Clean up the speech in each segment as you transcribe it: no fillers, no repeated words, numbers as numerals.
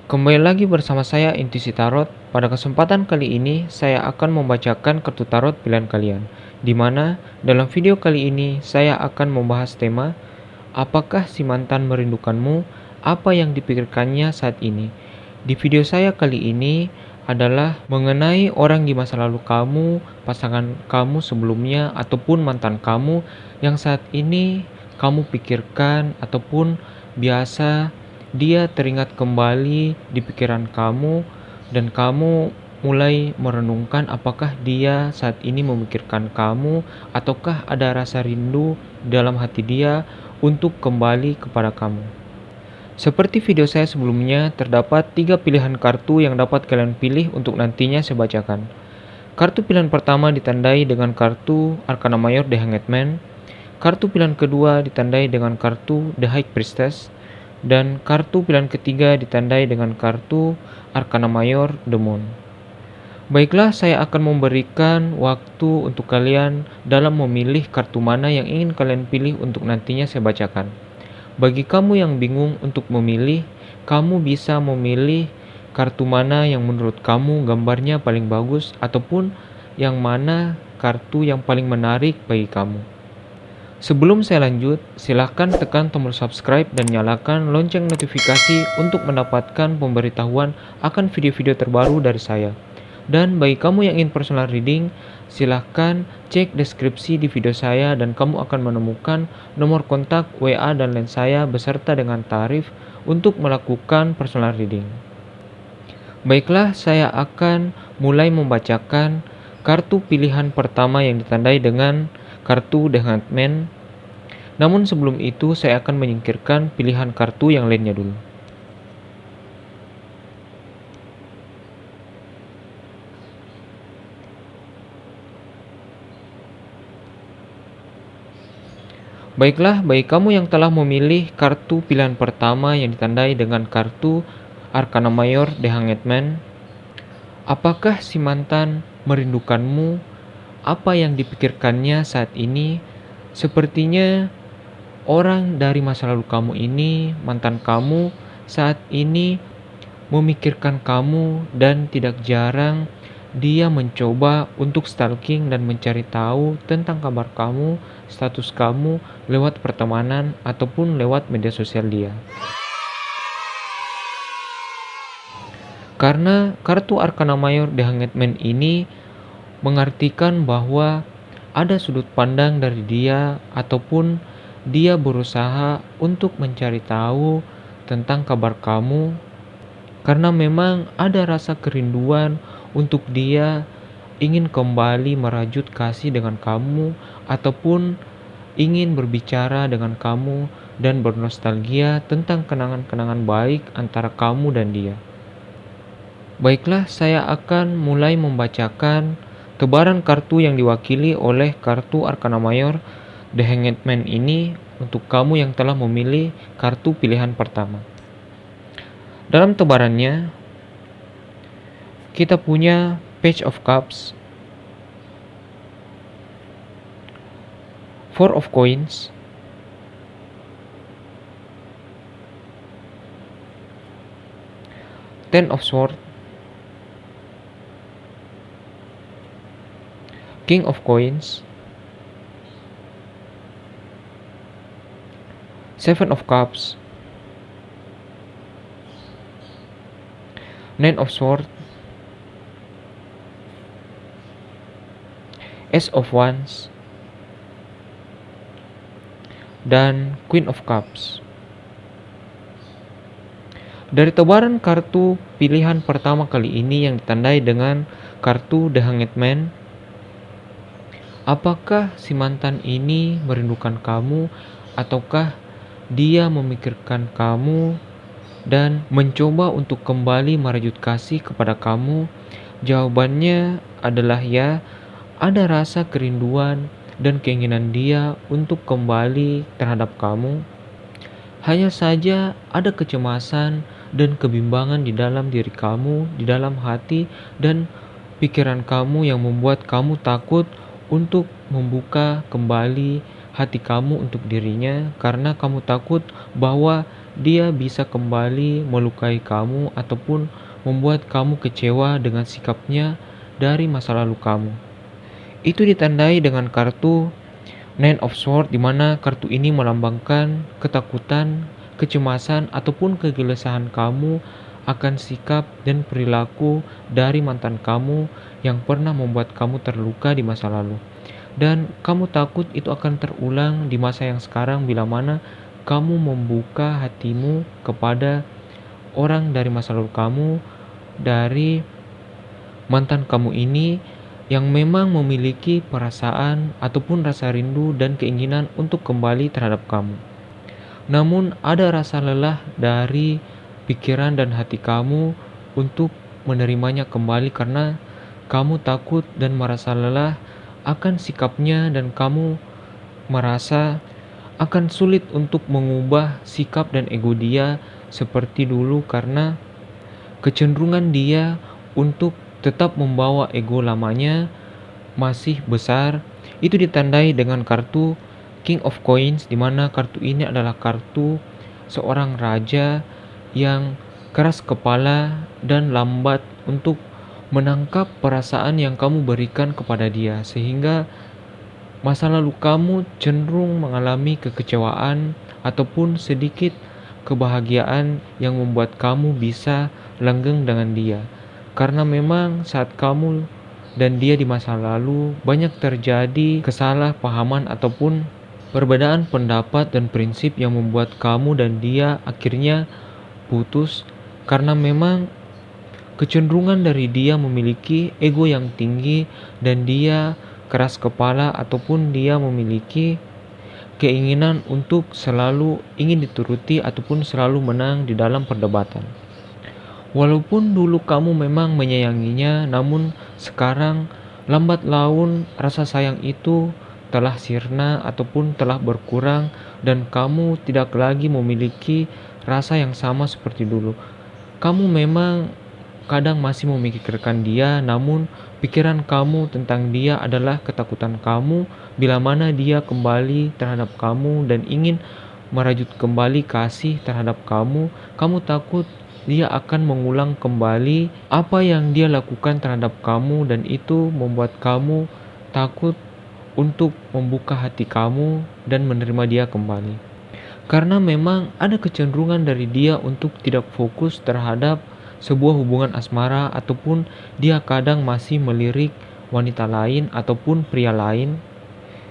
Kembali lagi bersama saya Intuisi Tarot. Pada kesempatan kali ini saya akan membacakan kartu tarot pilihan kalian. Di mana dalam video kali ini saya akan membahas tema apakah si mantan merindukanmu? Apa yang dipikirkannya saat ini? Di video saya kali ini adalah mengenai orang di masa lalu kamu, pasangan kamu sebelumnya ataupun mantan kamu yang saat ini kamu pikirkan ataupun biasa dia teringat kembali di pikiran kamu dan kamu mulai merenungkan apakah dia saat ini memikirkan kamu ataukah ada rasa rindu dalam hati dia untuk kembali kepada kamu. Seperti video saya sebelumnya, terdapat 3 pilihan kartu yang dapat kalian pilih untuk nantinya saya bacakan. Kartu pilihan pertama ditandai dengan kartu Arcana Mayor The Hanged Man. Kartu pilihan kedua ditandai dengan kartu The High Priestess. Dan kartu pilihan ketiga ditandai dengan kartu Arcana Mayor The Moon. Baiklah, saya akan memberikan waktu untuk kalian dalam memilih kartu mana yang ingin kalian pilih untuk nantinya saya bacakan. Bagi kamu yang bingung untuk memilih, kamu bisa memilih kartu mana yang menurut kamu gambarnya paling bagus ataupun yang mana kartu yang paling menarik bagi kamu. Sebelum saya lanjut, silahkan tekan tombol subscribe dan nyalakan lonceng notifikasi untuk mendapatkan pemberitahuan akan video-video terbaru dari saya. Dan bagi kamu yang ingin personal reading, silahkan cek deskripsi di video saya dan kamu akan menemukan nomor kontak WA dan line saya beserta dengan tarif untuk melakukan personal reading. Baiklah, saya akan mulai membacakan kartu pilihan pertama yang ditandai dengan kartu The Hanged Man. Namun sebelum itu saya akan menyingkirkan pilihan kartu yang lainnya dulu. Baiklah, bagi kamu yang telah memilih kartu pilihan pertama yang ditandai dengan kartu Arcana Mayor The Hanged Man, apakah si mantan merindukanmu? Apa yang dipikirkannya saat ini? Sepertinya orang dari masa lalu kamu ini, mantan kamu, saat ini memikirkan kamu dan tidak jarang dia mencoba untuk stalking dan mencari tahu tentang kabar kamu, status kamu lewat pertemanan ataupun lewat media sosial dia. Karena kartu Arcana Mayor The Hanged Man ini mengartikan bahwa ada sudut pandang dari dia ataupun dia berusaha untuk mencari tahu tentang kabar kamu karena memang ada rasa kerinduan untuk dia ingin kembali merajut kasih dengan kamu ataupun ingin berbicara dengan kamu dan bernostalgia tentang kenangan-kenangan baik antara kamu dan dia. Baiklah, saya akan mulai membacakan tebaran kartu yang diwakili oleh kartu Arcana Mayor The Hanged Man ini untuk kamu yang telah memilih kartu pilihan pertama. Dalam tebarannya, kita punya Page of Cups, Four of Coins, Ten of Swords, King of Coins, Seven of Cups, Nine of Swords, Ace of Wands, dan Queen of Cups. Dari tebaran kartu pilihan pertama kali ini yang ditandai dengan kartu The Hanged Man, apakah si mantan ini merindukan kamu ataukah dia memikirkan kamu dan mencoba untuk kembali merajut kasih kepada kamu? Jawabannya adalah ya, ada rasa kerinduan dan keinginan dia untuk kembali terhadap kamu. Hanya saja ada kecemasan dan kebimbangan di dalam diri kamu, di dalam hati dan pikiran kamu yang membuat kamu takut untuk membuka kembali hati kamu untuk dirinya karena kamu takut bahwa dia bisa kembali melukai kamu ataupun membuat kamu kecewa dengan sikapnya dari masa lalu kamu. Itu ditandai dengan kartu Nine of Swords, di mana kartu ini melambangkan ketakutan, kecemasan, ataupun kegelisahan kamu akan sikap dan perilaku dari mantan kamu yang pernah membuat kamu terluka di masa lalu. Dan kamu takut itu akan terulang di masa yang sekarang bila mana kamu membuka hatimu kepada orang dari masa lalu kamu, dari mantan kamu ini yang memang memiliki perasaan ataupun rasa rindu dan keinginan untuk kembali terhadap kamu. Namun ada rasa lelah dari pikiran dan hati kamu untuk menerimanya kembali karena kamu takut dan merasa lelah akan sikapnya, dan kamu merasa akan sulit untuk mengubah sikap dan ego dia seperti dulu karena kecenderungan dia untuk tetap membawa ego lamanya masih besar. Itu ditandai dengan kartu King of Coins, di mana kartu ini adalah kartu seorang raja yang keras kepala dan lambat untuk menangkap perasaan yang kamu berikan kepada dia, sehingga masa lalu kamu cenderung mengalami kekecewaan ataupun sedikit kebahagiaan yang membuat kamu bisa langgeng dengan dia. Karena memang saat kamu dan dia di masa lalu banyak terjadi kesalahpahaman ataupun perbedaan pendapat dan prinsip yang membuat kamu dan dia akhirnya putus, karena memang kecenderungan dari dia memiliki ego yang tinggi dan dia keras kepala ataupun dia memiliki keinginan untuk selalu ingin dituruti ataupun selalu menang di dalam perdebatan. Walaupun dulu kamu memang menyayanginya, namun sekarang lambat laun rasa sayang itu telah sirna ataupun telah berkurang dan kamu tidak lagi memiliki rasa yang sama seperti dulu. Kamu memang kadang masih memikirkan dia, namun pikiran kamu tentang dia adalah ketakutan kamu bila mana dia kembali terhadap kamu dan ingin merajut kembali kasih terhadap kamu. Kamu takut dia akan mengulang kembali apa yang dia lakukan terhadap kamu, dan itu membuat kamu takut untuk membuka hati kamu dan menerima dia kembali. Karena memang ada kecenderungan dari dia untuk tidak fokus terhadap sebuah hubungan asmara ataupun dia kadang masih melirik wanita lain ataupun pria lain.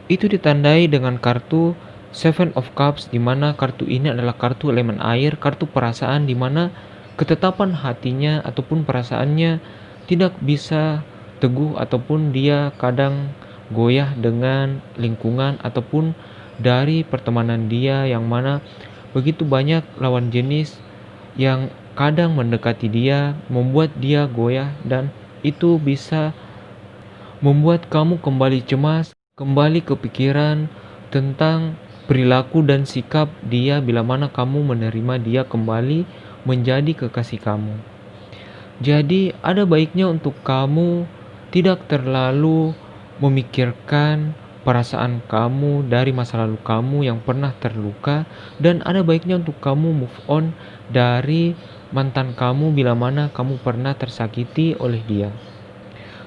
Itu ditandai dengan kartu Seven of Cups, di mana kartu ini adalah kartu elemen air, kartu perasaan, di mana ketetapan hatinya ataupun perasaannya tidak bisa teguh ataupun dia kadang goyah dengan lingkungan ataupun dari pertemanan dia, yang mana begitu banyak lawan jenis yang kadang mendekati dia, membuat dia goyah, dan itu bisa membuat kamu kembali cemas, kembali kepikiran tentang perilaku dan sikap dia bila mana kamu menerima dia kembali menjadi kekasih kamu. Jadi ada baiknya untuk kamu tidak terlalu memikirkan perasaan kamu dari masa lalu kamu yang pernah terluka, dan ada baiknya untuk kamu move on dari mantan kamu bila mana kamu pernah tersakiti oleh dia.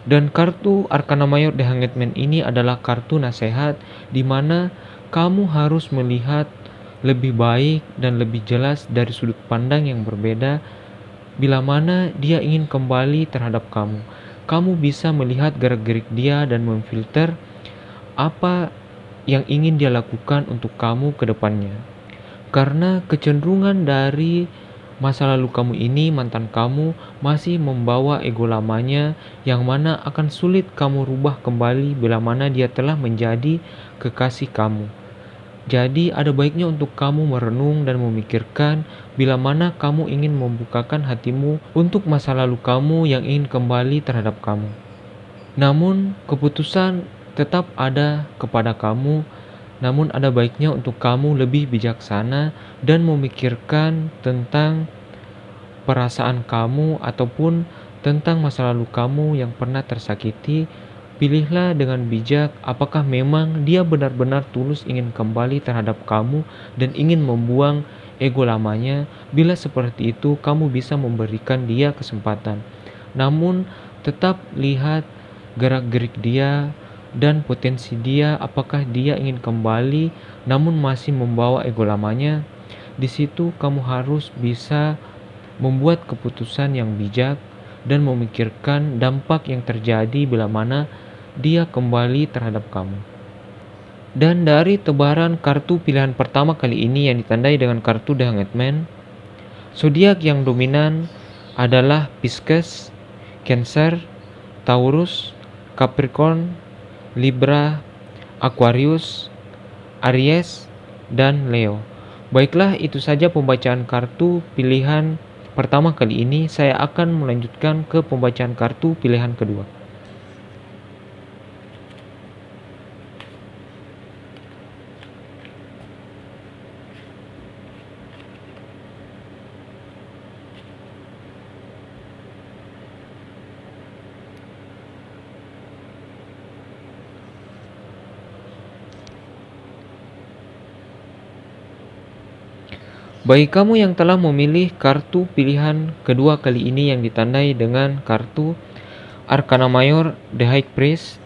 Dan kartu Arcana Mayor The Hanged Man ini adalah kartu nasihat, di mana kamu harus melihat lebih baik dan lebih jelas dari sudut pandang yang berbeda bila mana dia ingin kembali terhadap kamu. Kamu bisa melihat gerak-gerik dia dan memfilter apa yang ingin dia lakukan untuk kamu ke depannya. Karena kecenderungan dari masa lalu kamu ini, mantan kamu masih membawa ego lamanya yang mana akan sulit kamu rubah kembali bila mana dia telah menjadi kekasih kamu. Jadi ada baiknya untuk kamu merenung dan memikirkan bila mana kamu ingin membukakan hatimu untuk masa lalu kamu yang ingin kembali terhadap kamu. Namun keputusan tetap ada kepada kamu, namun ada baiknya untuk kamu lebih bijaksana dan memikirkan tentang perasaan kamu ataupun tentang masa lalu kamu yang pernah tersakiti. Pilihlah dengan bijak apakah memang dia benar-benar tulus ingin kembali terhadap kamu dan ingin membuang ego lamanya. Bila seperti itu, kamu bisa memberikan dia kesempatan. Namun, tetap lihat gerak-gerik dia dan potensi dia, apakah dia ingin kembali namun masih membawa ego lamanya. Di situ kamu harus bisa membuat keputusan yang bijak dan memikirkan dampak yang terjadi bila mana dia kembali terhadap kamu. Dan dari tebaran kartu pilihan pertama kali ini yang ditandai dengan kartu The Hanged Man, zodiak yang dominan adalah Pisces, Cancer, Taurus, Capricorn, Libra, Aquarius, Aries, dan Leo. Baiklah, itu saja pembacaan kartu pilihan pertama kali ini. Saya akan melanjutkan ke pembacaan kartu pilihan kedua. Bagi kamu yang telah memilih kartu pilihan kedua kali ini yang ditandai dengan kartu Arcana Mayor The High Priest,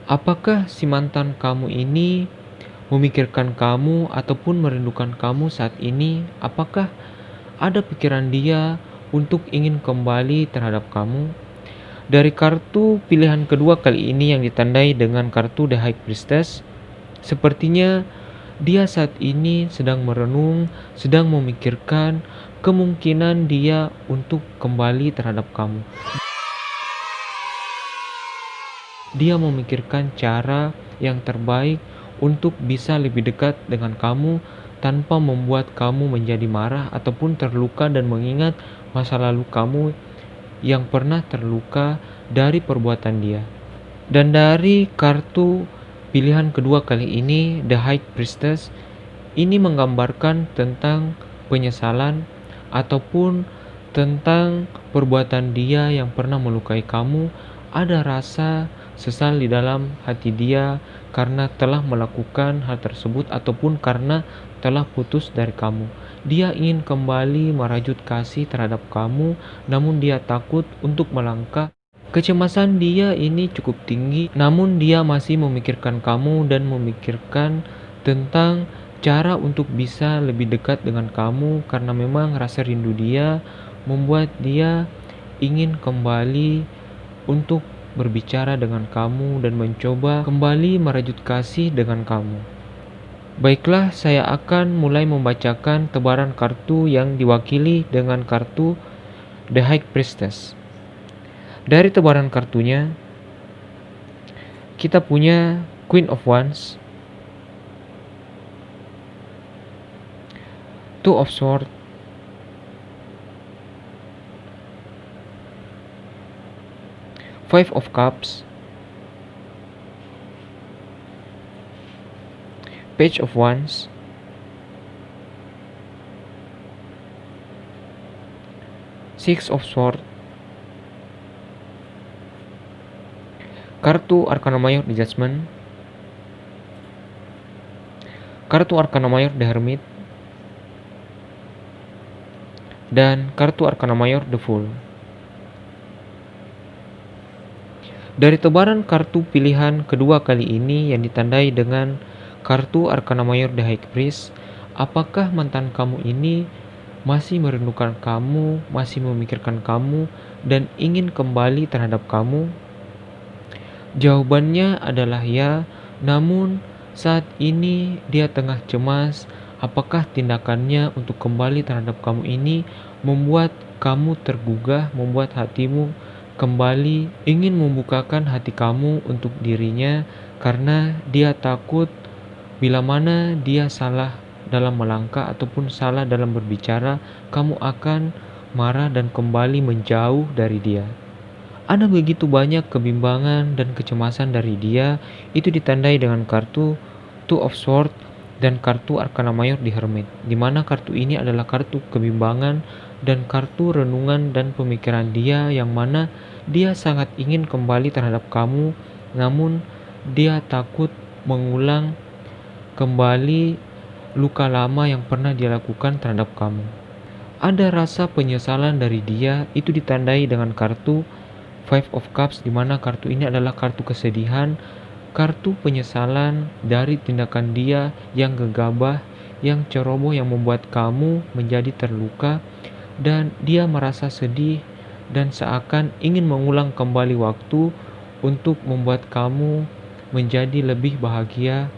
apakah si mantan kamu ini memikirkan kamu ataupun merindukan kamu saat ini? Apakah ada pikiran dia untuk ingin kembali terhadap kamu? Dari kartu pilihan kedua kali ini yang ditandai dengan kartu The High Priestess, sepertinya dia saat ini sedang merenung, sedang memikirkan kemungkinan dia untuk kembali terhadap kamu. Dia memikirkan cara yang terbaik untuk bisa lebih dekat dengan kamu tanpa membuat kamu menjadi marah ataupun terluka dan mengingat masa lalu kamu yang pernah terluka dari perbuatan dia. Dan dari kartu pilihan kedua kali ini, The High Priestess, ini menggambarkan tentang penyesalan ataupun tentang perbuatan dia yang pernah melukai kamu. Ada rasa sesal di dalam hati dia karena telah melakukan hal tersebut ataupun karena telah putus dari kamu. Dia ingin kembali merajut kasih terhadap kamu, namun dia takut untuk melangkah. Kecemasan dia ini cukup tinggi, namun dia masih memikirkan kamu dan memikirkan tentang cara untuk bisa lebih dekat dengan kamu karena memang rasa rindu dia membuat dia ingin kembali untuk berbicara dengan kamu dan mencoba kembali merajut kasih dengan kamu. Baiklah, saya akan mulai membacakan tebaran kartu yang diwakili dengan kartu The High Priestess. Dari tebaran kartunya, kita punya Queen of Wands, Two of Swords, Five of Cups, Page of Wands, Six of Swords, kartu Arcana Mayor The Judgment, kartu Arcana Mayor The Hermit, dan kartu Arcana Mayor The Fool. Dari tebaran kartu pilihan kedua kali ini yang ditandai dengan kartu Arcana Mayor The High Priest, apakah mantan kamu ini masih merindukan kamu, masih memikirkan kamu, dan ingin kembali terhadap kamu? Jawabannya adalah ya, namun saat ini dia tengah cemas. Apakah tindakannya untuk kembali terhadap kamu ini membuat kamu tergugah, membuat hatimu kembali ingin membukakan hati kamu untuk dirinya karena dia takut bila mana dia salah dalam melangkah ataupun salah dalam berbicara, kamu akan marah dan kembali menjauh dari dia. Ada begitu banyak kebimbangan dan kecemasan dari dia, itu ditandai dengan kartu Two of Swords dan kartu Arcana Mayor The Hermit, di mana kartu ini adalah kartu kebimbangan dan kartu renungan dan pemikiran dia yang mana dia sangat ingin kembali terhadap kamu, namun dia takut mengulang kembali luka lama yang pernah dia lakukan terhadap kamu. Ada rasa penyesalan dari dia, itu ditandai dengan kartu Five of Cups, di mana kartu ini adalah kartu kesedihan, kartu penyesalan dari tindakan dia yang gegabah, yang ceroboh, yang membuat kamu menjadi terluka, dan dia merasa sedih dan seakan ingin mengulang kembali waktu untuk membuat kamu menjadi lebih bahagia,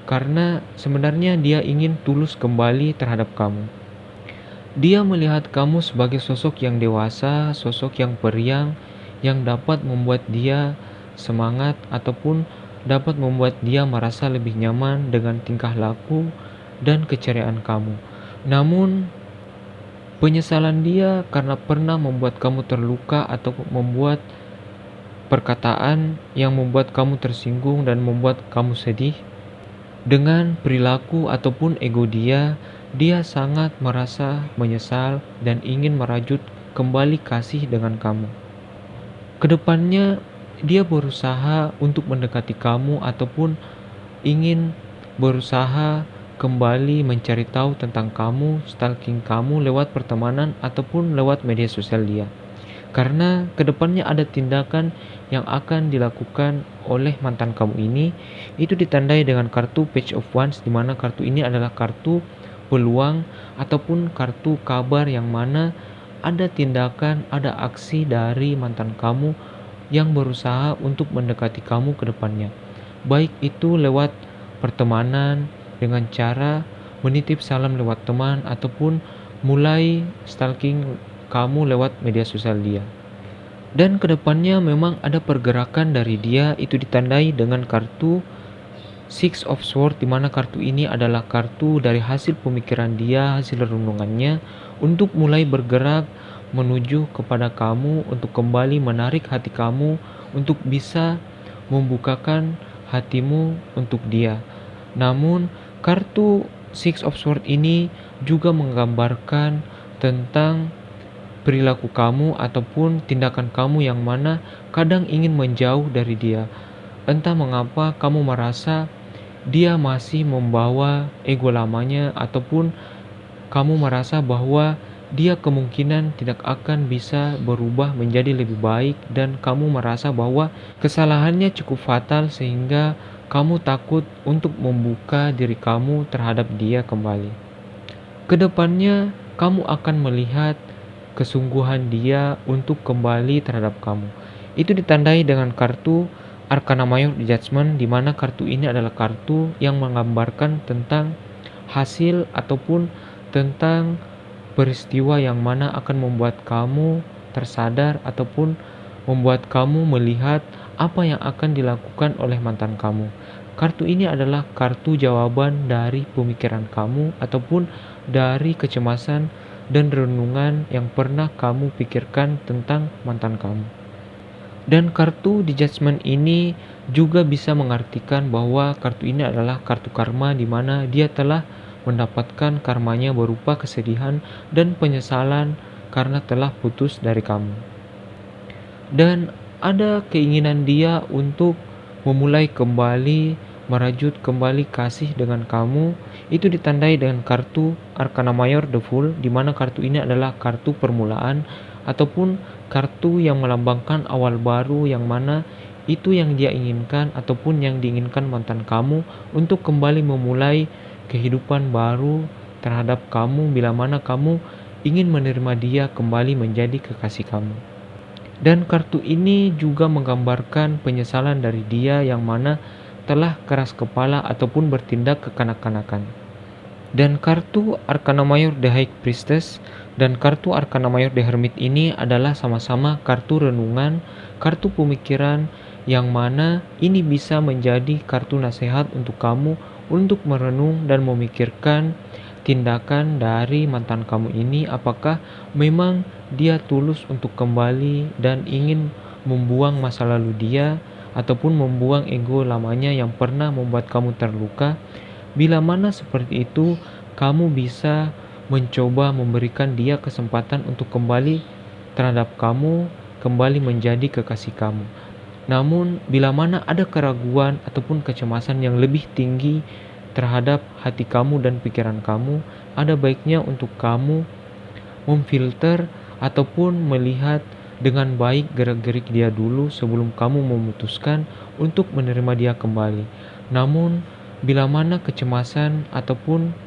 karena sebenarnya dia ingin tulus kembali terhadap kamu. Dia melihat kamu sebagai sosok yang dewasa, sosok yang periang, yang dapat membuat dia semangat ataupun dapat membuat dia merasa lebih nyaman dengan tingkah laku dan keceriaan kamu. Namun, penyesalan dia karena pernah membuat kamu terluka atau membuat perkataan yang membuat kamu tersinggung dan membuat kamu sedih, dengan perilaku ataupun ego dia sangat merasa menyesal dan ingin merajut kembali kasih dengan kamu. Kedepannya, dia berusaha untuk mendekati kamu ataupun ingin berusaha kembali mencari tahu tentang kamu, stalking kamu lewat pertemanan ataupun lewat media sosial dia. Karena kedepannya ada tindakan yang akan dilakukan oleh mantan kamu ini, itu ditandai dengan kartu Page of Wands, di mana kartu ini adalah kartu peluang ataupun kartu kabar yang mana ada tindakan, ada aksi dari mantan kamu yang berusaha untuk mendekati kamu ke depannya. Baik itu lewat pertemanan dengan cara menitip salam lewat teman ataupun mulai stalking kamu lewat media sosial dia. Dan kedepannya memang ada pergerakan dari dia, itu ditandai dengan kartu Six of Swords, di mana kartu ini adalah kartu dari hasil pemikiran dia, hasil renungannya untuk mulai bergerak menuju kepada kamu, untuk kembali menarik hati kamu, untuk bisa membukakan hatimu untuk dia. Namun kartu Six of Swords ini juga menggambarkan tentang perilaku kamu ataupun tindakan kamu yang mana kadang ingin menjauh dari dia. Entah mengapa kamu merasa dia masih membawa ego lamanya, ataupun kamu merasa bahwa dia kemungkinan tidak akan bisa berubah menjadi lebih baik, dan kamu merasa bahwa kesalahannya cukup fatal sehingga kamu takut untuk membuka diri kamu terhadap dia kembali. Kedepannya kamu akan melihat kesungguhan dia untuk kembali terhadap kamu. Itu ditandai dengan kartu Arcana Mayor Judgment, di mana kartu ini adalah kartu yang menggambarkan tentang hasil ataupun tentang peristiwa yang mana akan membuat kamu tersadar ataupun membuat kamu melihat apa yang akan dilakukan oleh mantan kamu. Kartu ini adalah kartu jawaban dari pemikiran kamu ataupun dari kecemasan dan renungan yang pernah kamu pikirkan tentang mantan kamu. Dan kartu di Judgment ini juga bisa mengartikan bahwa kartu ini adalah kartu karma, di mana dia telah mendapatkan karmanya berupa kesedihan dan penyesalan karena telah putus dari kamu. Dan ada keinginan dia untuk memulai kembali, merajut kembali kasih dengan kamu. Itu ditandai dengan kartu Arcana Mayor The Fool, di mana kartu ini adalah kartu permulaan ataupun kartu yang melambangkan awal baru, yang mana itu yang dia inginkan ataupun yang diinginkan mantan kamu untuk kembali memulai kehidupan baru terhadap kamu bila mana kamu ingin menerima dia kembali menjadi kekasih kamu. Dan kartu ini juga menggambarkan penyesalan dari dia yang mana telah keras kepala ataupun bertindak kekanak-kanakan. Dan kartu Arcana Mayor The High Priestess dan kartu Arcana Mayor The Hermit ini adalah sama-sama kartu renungan, kartu pemikiran, yang mana ini bisa menjadi kartu nasihat untuk kamu untuk merenung dan memikirkan tindakan dari mantan kamu ini, apakah memang dia tulus untuk kembali dan ingin membuang masa lalu dia ataupun membuang ego lamanya yang pernah membuat kamu terluka. Bila mana seperti itu, kamu bisa mencoba memberikan dia kesempatan untuk kembali terhadap kamu, kembali menjadi kekasih kamu. Namun bila mana ada keraguan ataupun kecemasan yang lebih tinggi terhadap hati kamu dan pikiran kamu, ada baiknya untuk kamu memfilter ataupun melihat dengan baik gerak-gerik dia dulu sebelum kamu memutuskan untuk menerima dia kembali. Namun, bila mana kecemasan ataupun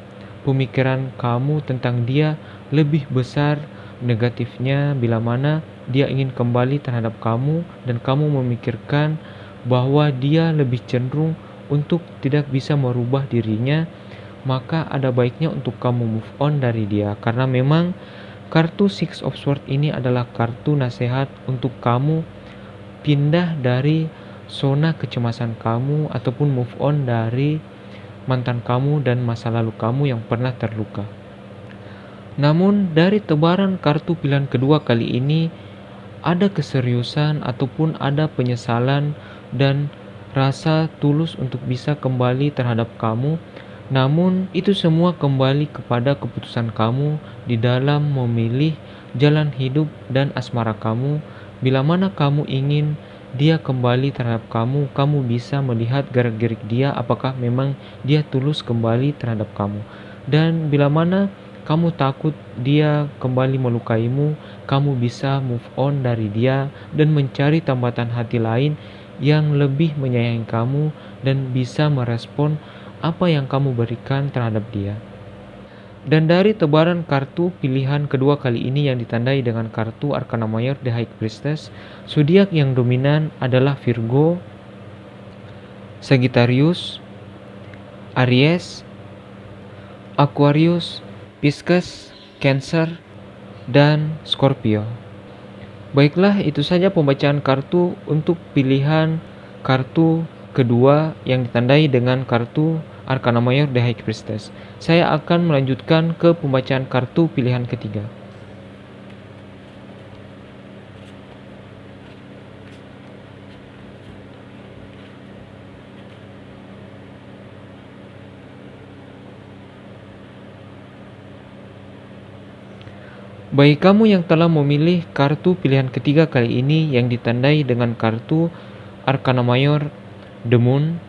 pemikiran kamu tentang dia lebih besar negatifnya, bila mana dia ingin kembali terhadap kamu dan kamu memikirkan bahwa dia lebih cenderung untuk tidak bisa merubah dirinya, maka ada baiknya untuk kamu move on dari dia. Karena memang kartu Six of Swords ini adalah kartu nasihat untuk kamu pindah dari zona kecemasan kamu ataupun move on dari mantan kamu dan masa lalu kamu yang pernah terluka. Namun dari tebaran kartu pilihan kedua kali ini, ada keseriusan ataupun ada penyesalan dan rasa tulus untuk bisa kembali terhadap kamu. Namun itu semua kembali kepada keputusan kamu di dalam memilih jalan hidup dan asmara kamu. Bila mana kamu ingin dia kembali terhadap kamu, kamu bisa melihat gerak-gerik dia apakah memang dia tulus kembali terhadap kamu. Dan bila mana kamu takut dia kembali melukaimu, kamu bisa move on dari dia dan mencari tambatan hati lain yang lebih menyayangi kamu dan bisa merespon apa yang kamu berikan terhadap dia. Dan dari tebaran kartu pilihan kedua kali ini yang ditandai dengan kartu Arcana Mayor The High Priestess, zodiak yang dominan adalah Virgo, Sagittarius, Aries, Aquarius, Pisces, Cancer, dan Scorpio. Baiklah, itu saja pembacaan kartu untuk pilihan kartu kedua yang ditandai dengan kartu Arcana Mayor The High Priestess. Saya akan melanjutkan ke pembacaan kartu pilihan ketiga. Bagi kamu yang telah memilih kartu pilihan ketiga kali ini yang ditandai dengan kartu Arcana Mayor The Moon,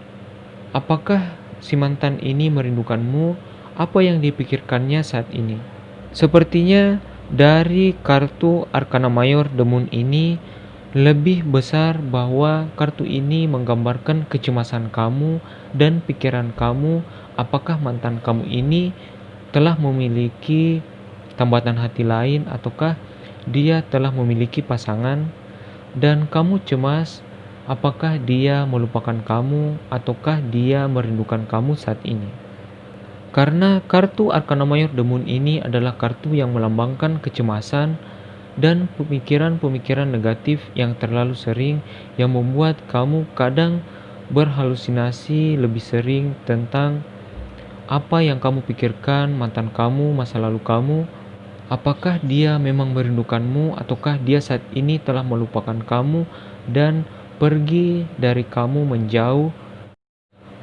apakah si mantan ini merindukanmu? Apa yang dipikirkannya saat ini? Sepertinya dari kartu Arcana Mayor The Moon ini lebih besar bahwa kartu ini menggambarkan kecemasan kamu dan pikiran kamu apakah mantan kamu ini telah memiliki tambatan hati lain ataukah dia telah memiliki pasangan, dan kamu cemas apakah dia melupakan kamu ataukah dia merindukan kamu saat ini. Karena kartu Arcana Mayor The Moon ini adalah kartu yang melambangkan kecemasan dan pemikiran-pemikiran negatif yang terlalu sering yang membuat kamu kadang berhalusinasi lebih sering tentang apa yang kamu pikirkan mantan kamu, masa lalu kamu. Apakah dia memang merindukanmu ataukah dia saat ini telah melupakan kamu dan pergi dari kamu menjauh?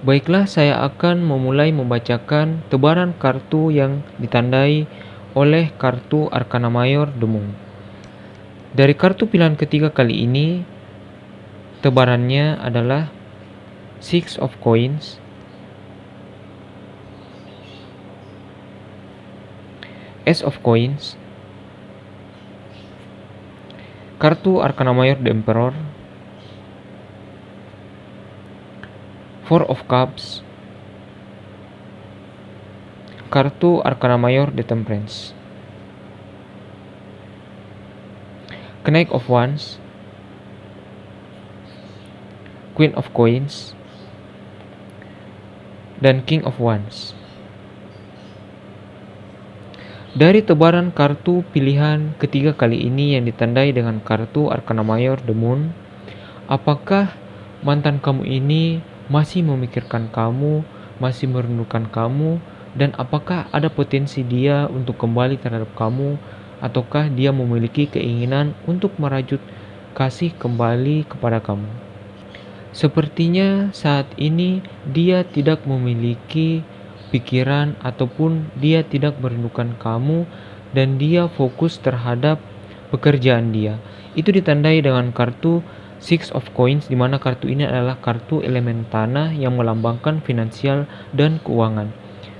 Baiklah, saya akan memulai membacakan tebaran kartu yang ditandai oleh kartu Arcana Mayor The Moon. Dari kartu pilihan ketiga kali ini, tebarannya adalah Six of Coins, Ace of Coins, kartu Arcana Mayor The Emperor, Four of Cups, kartu Arcana Mayor The Temperance, Knight of Wands, Queen of Coins, dan King of Wands. Dari tebaran kartu pilihan ketiga kali ini yang ditandai dengan kartu Arcana Mayor The Moon, apakah mantan kamu ini masih memikirkan kamu, masih merindukan kamu, dan apakah ada potensi dia untuk kembali terhadap kamu, ataukah dia memiliki keinginan untuk merajut kasih kembali kepada kamu? Sepertinya saat ini dia tidak memiliki pikiran ataupun dia tidak merindukan kamu dan dia fokus terhadap pekerjaan dia. Itu ditandai dengan kartu Six of Coins, di mana kartu ini adalah kartu elemen tanah yang melambangkan finansial dan keuangan.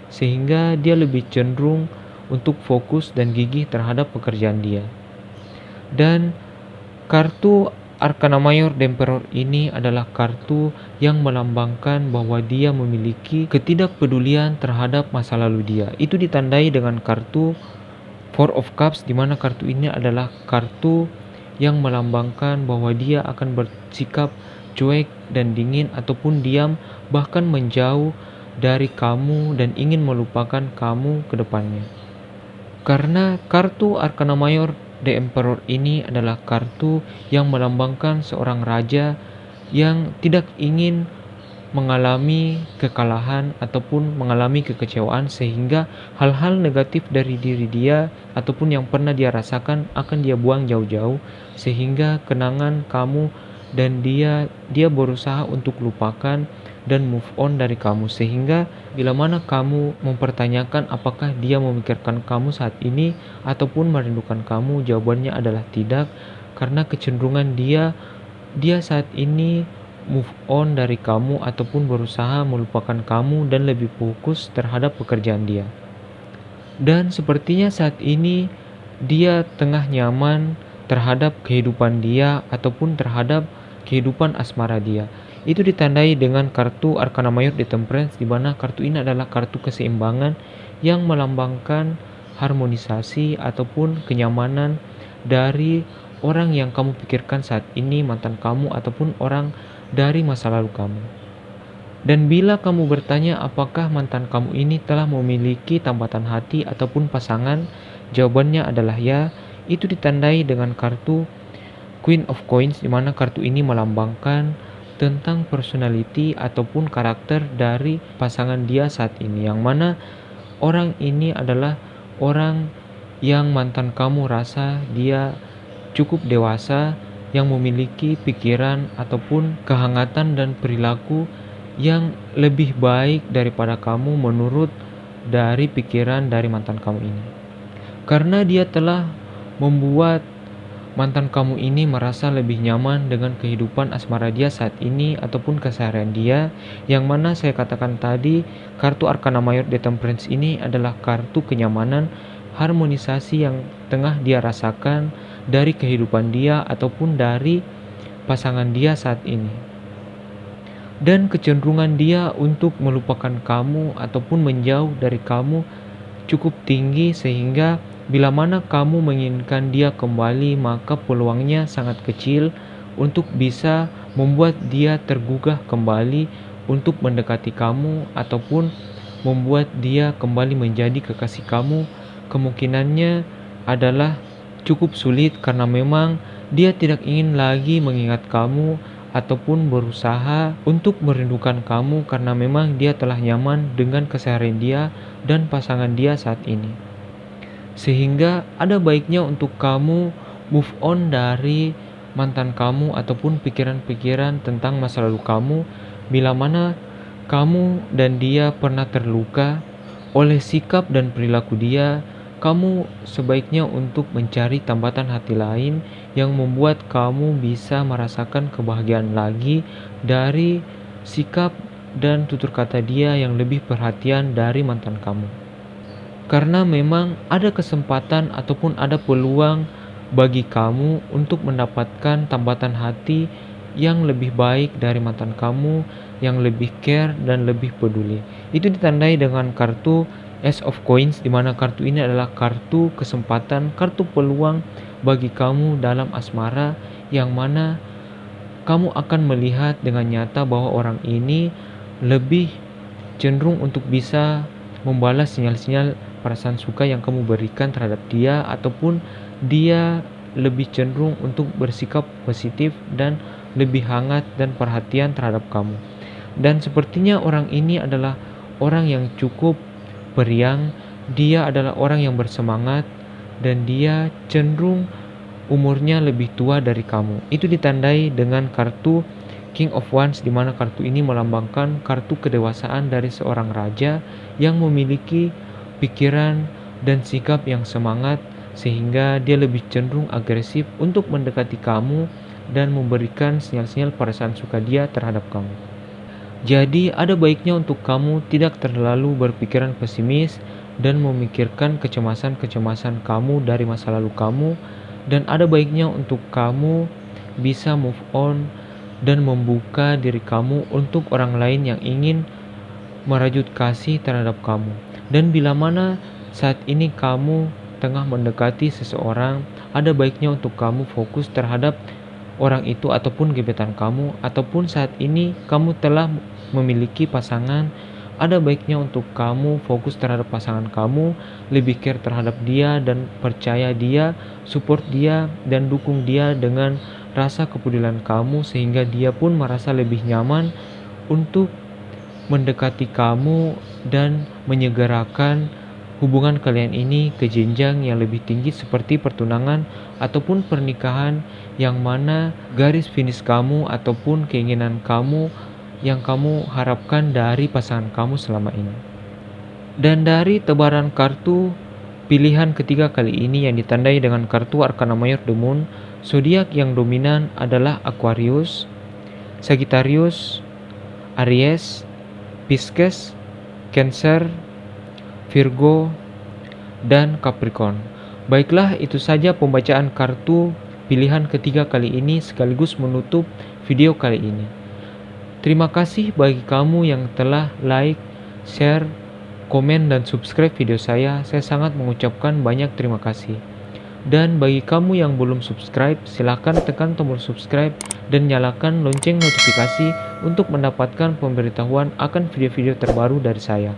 Sehingga dia lebih cenderung untuk fokus dan gigih terhadap pekerjaan dia. Dan kartu Arcana Mayor The Emperor ini adalah kartu yang melambangkan bahwa dia memiliki ketidakpedulian terhadap masa lalu dia. Itu ditandai dengan kartu Four of Cups, di mana kartu ini adalah kartu yang melambangkan bahwa dia akan bersikap cuek dan dingin ataupun diam, bahkan menjauh dari kamu dan ingin melupakan kamu ke depannya. Karena kartu Arcana Mayor The Emperor ini adalah kartu yang melambangkan seorang raja yang tidak ingin mengalami kekalahan ataupun mengalami kekecewaan, sehingga hal-hal negatif dari diri dia ataupun yang pernah dia rasakan akan dia buang jauh-jauh, sehingga kenangan kamu dan dia berusaha untuk lupakan dan move on dari kamu, sehingga bila mana kamu mempertanyakan apakah dia memikirkan kamu saat ini ataupun merindukan kamu, jawabannya adalah tidak, karena kecenderungan dia saat ini move on dari kamu ataupun berusaha melupakan kamu dan lebih fokus terhadap pekerjaan dia. Dan sepertinya saat ini dia tengah nyaman terhadap kehidupan dia ataupun terhadap kehidupan asmara dia. Itu ditandai dengan kartu Arcana Mayor The Temperance, di mana kartu ini adalah kartu keseimbangan yang melambangkan harmonisasi ataupun kenyamanan dari orang yang kamu pikirkan saat ini, mantan kamu ataupun orang dari masa lalu kamu. Dan bila kamu bertanya apakah mantan kamu ini telah memiliki tambatan hati ataupun pasangan, jawabannya adalah ya. Itu ditandai dengan kartu Queen of Coins, di mana kartu ini melambangkan tentang personality ataupun karakter dari pasangan dia saat ini, yang mana orang ini adalah orang yang mantan kamu rasa dia cukup dewasa, yang memiliki pikiran ataupun kehangatan dan perilaku yang lebih baik daripada kamu menurut dari pikiran dari mantan kamu ini. Karena dia telah membuat mantan kamu ini merasa lebih nyaman dengan kehidupan asmara dia saat ini ataupun keseharian dia, yang mana saya katakan tadi kartu Arcana Mayor The Temperance ini adalah kartu kenyamanan, harmonisasi yang tengah dia rasakan dari kehidupan dia ataupun dari pasangan dia saat ini. Dan kecenderungan dia untuk melupakan kamu ataupun menjauh dari kamu cukup tinggi, sehingga bila mana kamu menginginkan dia kembali, maka peluangnya sangat kecil untuk bisa membuat dia tergugah kembali untuk mendekati kamu ataupun membuat dia kembali menjadi kekasih kamu. Kemungkinannya adalah cukup sulit, karena memang dia tidak ingin lagi mengingat kamu ataupun berusaha untuk merindukan kamu, karena memang dia telah nyaman dengan keseharian dia dan pasangan dia saat ini. Sehingga ada baiknya untuk kamu move on dari mantan kamu ataupun pikiran-pikiran tentang masa lalu kamu, bila mana kamu dan dia pernah terluka oleh sikap dan perilaku dia. Kamu sebaiknya untuk mencari tambatan hati lain yang membuat kamu bisa merasakan kebahagiaan lagi dari sikap dan tutur kata dia yang lebih perhatian dari mantan kamu. Karena memang ada kesempatan ataupun ada peluang bagi kamu untuk mendapatkan tambatan hati yang lebih baik dari mantan kamu, yang lebih care dan lebih peduli. Itu ditandai dengan kartu Ace of Coins, di mana kartu ini adalah kartu kesempatan, kartu peluang bagi kamu dalam asmara, yang mana kamu akan melihat dengan nyata bahwa orang ini lebih cenderung untuk bisa membalas sinyal-sinyal perasaan suka yang kamu berikan terhadap dia, ataupun dia lebih cenderung untuk bersikap positif dan lebih hangat dan perhatian terhadap kamu. Dan sepertinya orang ini adalah orang yang cukup periang, dia adalah orang yang bersemangat, dan dia cenderung umurnya lebih tua dari kamu. Itu ditandai dengan kartu King of Wands, di mana kartu ini melambangkan kartu kedewasaan dari seorang raja yang memiliki pikiran dan sikap yang semangat, sehingga dia lebih cenderung agresif untuk mendekati kamu dan memberikan sinyal-sinyal perasaan suka dia terhadap kamu. Jadi ada baiknya untuk kamu tidak terlalu berpikiran pesimis dan memikirkan kecemasan-kecemasan kamu dari masa lalu kamu, dan ada baiknya untuk kamu bisa move on dan membuka diri kamu untuk orang lain yang ingin merajut kasih terhadap kamu. Dan bila mana saat ini kamu tengah mendekati seseorang, ada baiknya untuk kamu fokus terhadap orang itu ataupun gebetan kamu, ataupun saat ini kamu telah memiliki pasangan, ada baiknya untuk kamu fokus terhadap pasangan kamu, lebih care terhadap dia dan percaya dia, support dia dan dukung dia dengan rasa kepedulian kamu, sehingga dia pun merasa lebih nyaman untuk mendekati kamu dan menyegerakan hubungan kalian ini ke jenjang yang lebih tinggi seperti pertunangan ataupun pernikahan, yang mana garis finish kamu ataupun keinginan kamu yang kamu harapkan dari pasangan kamu selama ini. Dan dari tebaran kartu pilihan ketiga kali ini yang ditandai dengan kartu Arcana Mayor The Moon, zodiak yang dominan adalah Aquarius, Sagittarius, Aries, Pisces, Cancer, Virgo, dan Capricorn. Baiklah, itu saja pembacaan kartu pilihan ketiga kali ini sekaligus menutup video kali ini. Terima kasih bagi kamu yang telah like, share, komen, dan subscribe video saya. Saya sangat mengucapkan banyak terima kasih. Dan bagi kamu yang belum subscribe, silahkan tekan tombol subscribe dan nyalakan lonceng notifikasi untuk mendapatkan pemberitahuan akan video-video terbaru dari saya.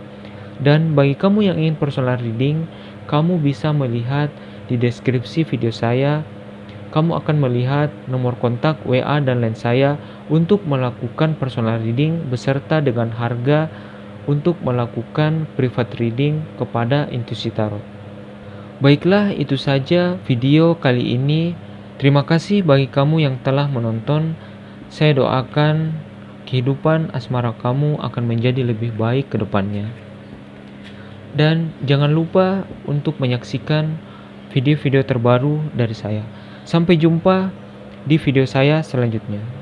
Dan bagi kamu yang ingin personal reading, kamu bisa melihat di deskripsi video saya. Kamu akan melihat nomor kontak WA dan line saya untuk melakukan personal reading beserta dengan harga untuk melakukan private reading kepada Intuisi Tarot. Baiklah, itu saja video kali ini. Terima kasih bagi kamu yang telah menonton. Saya doakan kehidupan asmara kamu akan menjadi lebih baik ke depannya. Dan jangan lupa untuk menyaksikan video-video terbaru dari saya. Sampai jumpa di video saya selanjutnya.